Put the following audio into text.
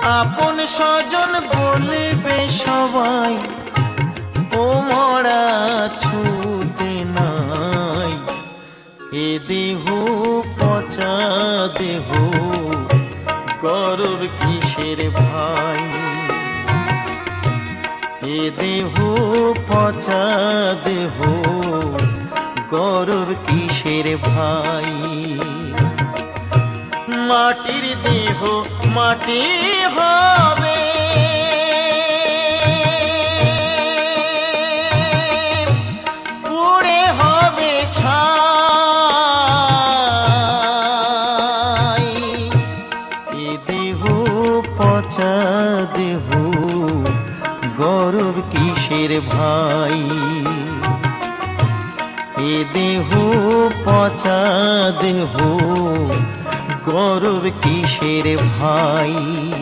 আপন স্বজন বলবে সবাই, ও মরা ছুতে নাই। এ দেহ পচা দেহ, গর্ব কিসের ভাই? এ দেহ পচা দেহ, গর্ব কিসের ভাই? মাটির দেহ মাটি হবে, পুড়ে হবে ছাই। এ দেহ পচা দেহ, গর্ব কিসের ভাই? এ দেহ পচা দেহ, গর্ব কিসের ভাই?